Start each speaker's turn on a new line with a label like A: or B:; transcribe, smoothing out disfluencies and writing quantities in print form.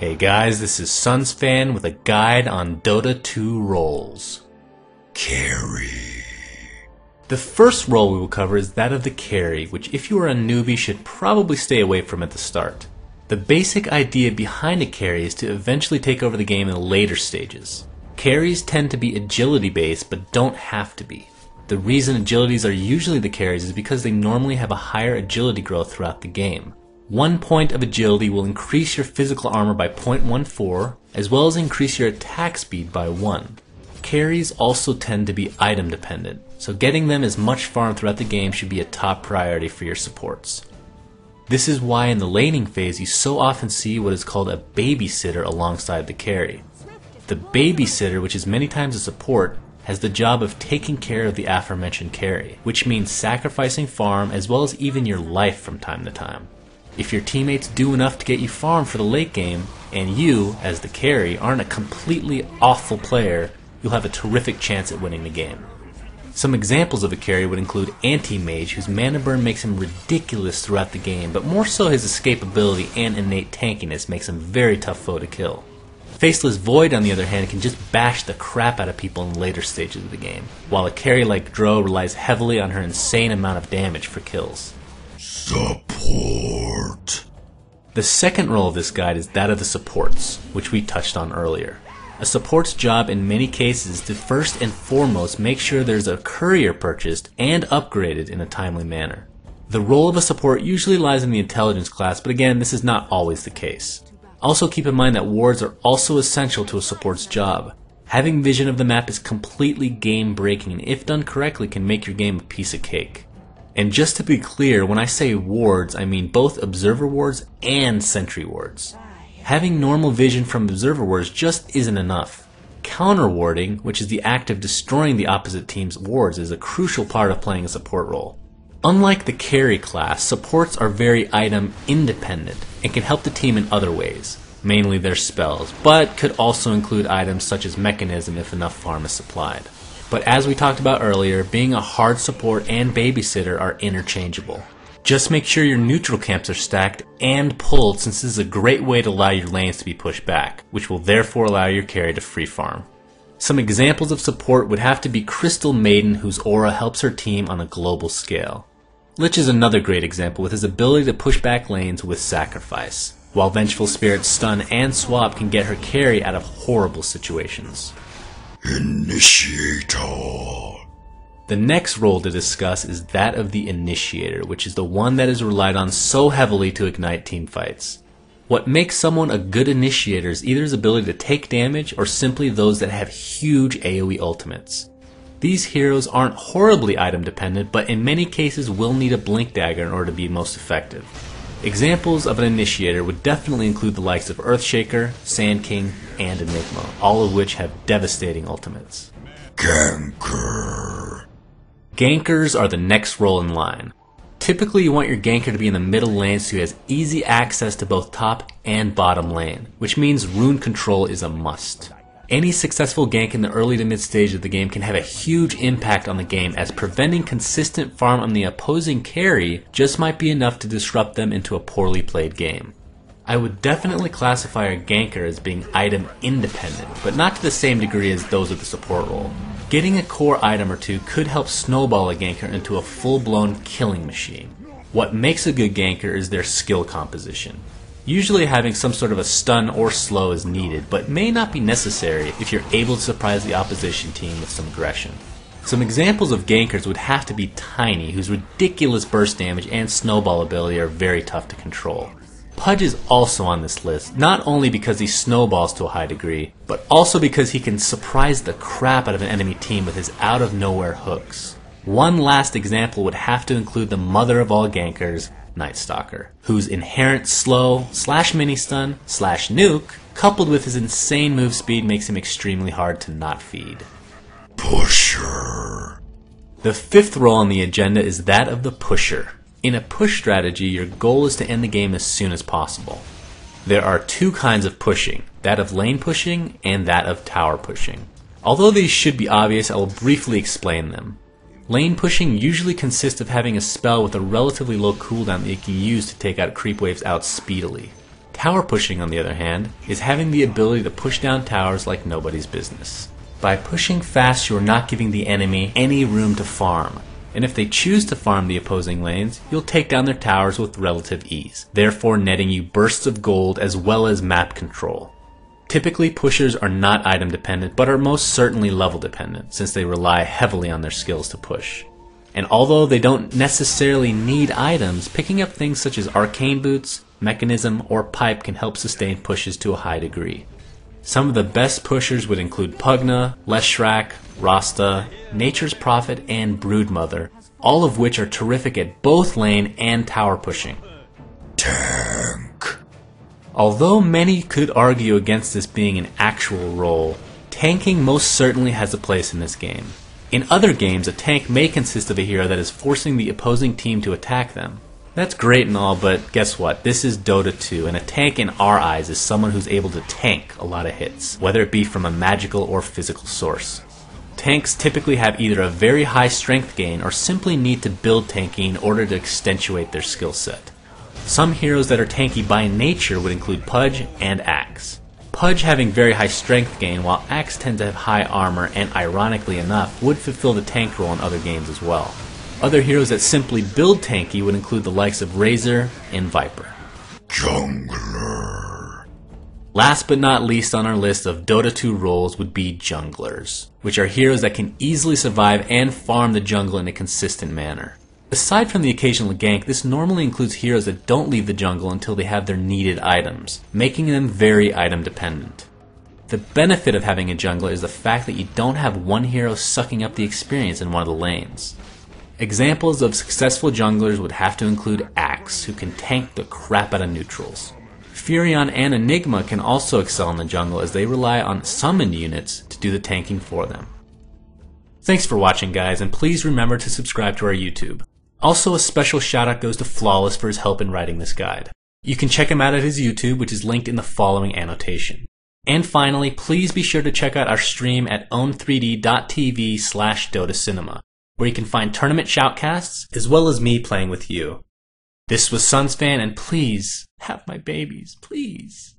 A: Hey guys, this is SunsFan with a guide on Dota 2 roles.
B: Keri.
A: The first role we will cover is that of the carry, which if you are a newbie should probably stay away from at the start. The basic idea behind a carry is to eventually take over the game in the later stages. Carries tend to be agility based but don't have to be. The reason agilities are usually the carries is because they normally have a higher agility growth throughout the game. 1 point of agility will increase your physical armor by 0.14, as well as increase your attack speed by 1. Carries also tend to be item dependent, so getting them as much farm throughout the game should be a top priority for your supports. This is why in the laning phase you so often see what is called a babysitter alongside the carry. The babysitter, which is many times a support, has the job of taking care of the aforementioned carry, which means sacrificing farm as well as even your life from time to time. If your teammates do enough to get you farm for the late game, and you, as the carry, aren't a completely awful player, you'll have a terrific chance at winning the game. Some examples of a carry would include Anti-Mage, whose mana burn makes him ridiculous throughout the game, but more so his escapability and innate tankiness makes him a very tough foe to kill. Faceless Void, on the other hand, can just bash the crap out of people in later stages of the game, while a carry like Dro relies heavily on her insane amount of damage for kills.
B: Support.
A: The second role of this guide is that of the supports, which we touched on earlier. A support's job in many cases is to first and foremost make sure there's a courier purchased and upgraded in a timely manner. The role of a support usually lies in the intelligence class, but again, this is not always the case. Also keep in mind that wards are also essential to a support's job. Having vision of the map is completely game breaking and if done correctly can make your game a piece of cake. And just to be clear, when I say wards, I mean both observer wards and sentry wards. Having normal vision from observer wards just isn't enough. Counter warding, which is the act of destroying the opposite team's wards, is a crucial part of playing a support role. Unlike the carry class, supports are very item independent and can help the team in other ways, mainly their spells, but could also include items such as mechanism if enough farm is supplied. But as we talked about earlier, being a hard support and babysitter are interchangeable. Just make sure your neutral camps are stacked and pulled, since this is a great way to allow your lanes to be pushed back, which will therefore allow your carry to free farm. Some examples of support would have to be Crystal Maiden, whose aura helps her team on a global scale. Lich is another great example with his ability to push back lanes with sacrifice, while Vengeful Spirit's stun and swap can get her carry out of horrible situations.
B: Initiator.
A: The next role to discuss is that of the Initiator, which is the one that is relied on so heavily to ignite teamfights. What makes someone a good Initiator is either his ability to take damage or simply those that have huge AoE ultimates. These heroes aren't horribly item dependent, but in many cases will need a blink dagger in order to be most effective. Examples of an Initiator would definitely include the likes of Earthshaker, Sand King, and Enigma, all of which have devastating ultimates.
B: Ganker.
A: Gankers are the next role in line. Typically you want your ganker to be in the middle lane so he has easy access to both top and bottom lane, which means rune control is a must. Any successful gank in the early to mid stage of the game can have a huge impact on the game, as preventing consistent farm on the opposing carry just might be enough to disrupt them into a poorly played game. I would definitely classify a ganker as being item independent, but not to the same degree as those of the support role. Getting a core item or two could help snowball a ganker into a full-blown killing machine. What makes a good ganker is their skill composition. Usually having some sort of a stun or slow is needed, but may not be necessary if you're able to surprise the opposition team with some aggression. Some examples of gankers would have to be Tiny, whose ridiculous burst damage and snowball ability are very tough to control. Pudge is also on this list, not only because he snowballs to a high degree, but also because he can surprise the crap out of an enemy team with his out-of-nowhere hooks. One last example would have to include the mother of all gankers, Night Stalker, whose inherent slow / mini stun / nuke, coupled with his insane move speed, makes him extremely hard to not feed.
B: Pusher.
A: The fifth role on the agenda is that of the Pusher. In a push strategy, your goal is to end the game as soon as possible. There are two kinds of pushing, that of lane pushing and that of tower pushing. Although these should be obvious, I will briefly explain them. Lane pushing usually consists of having a spell with a relatively low cooldown that you can use to take out creep waves out speedily. Tower pushing, on the other hand, is having the ability to push down towers like nobody's business. By pushing fast, you are not giving the enemy any room to farm, and if they choose to farm the opposing lanes, you'll take down their towers with relative ease, therefore netting you bursts of gold as well as map control. Typically, pushers are not item dependent, but are most certainly level dependent, since they rely heavily on their skills to push. And although they don't necessarily need items, picking up things such as arcane boots, mechanism, or pipe can help sustain pushes to a high degree. Some of the best pushers would include Pugna, Leshrac, Rasta, Nature's Prophet, and Broodmother, all of which are terrific at both lane and tower pushing.
B: Tank.
A: Although many could argue against this being an actual role, tanking most certainly has a place in this game. In other games, a tank may consist of a hero that is forcing the opposing team to attack them. That's great and all, but guess what? This is Dota 2, and a tank in our eyes is someone who's able to tank a lot of hits, whether it be from a magical or physical source. Tanks typically have either a very high strength gain or simply need to build tanky in order to accentuate their skill set. Some heroes that are tanky by nature would include Pudge and Axe. Pudge having very high strength gain, while Axe tends to have high armor and, ironically enough, would fulfill the tank role in other games as well. Other heroes that simply build tanky would include the likes of Razor and Viper.
B: Jungler.
A: Last but not least on our list of Dota 2 roles would be junglers, which are heroes that can easily survive and farm the jungle in a consistent manner. Aside from the occasional gank, this normally includes heroes that don't leave the jungle until they have their needed items, making them very item dependent. The benefit of having a jungler is the fact that you don't have one hero sucking up the experience in one of the lanes. Examples of successful junglers would have to include Axe, who can tank the crap out of neutrals. Furion and Enigma can also excel in the jungle as they rely on summoned units to do the tanking for them. Thanks for watching, guys, and please remember to subscribe to our YouTube. Also, a special shout out goes to Flawless for his help in writing this guide. You can check him out at his YouTube, which is linked in the following annotation. And finally, please be sure to check out our stream at own3d.tv/DotaCinema, where you can find tournament shoutcasts, as well as me playing with you. This was Sunsfan, and please, have my babies, please.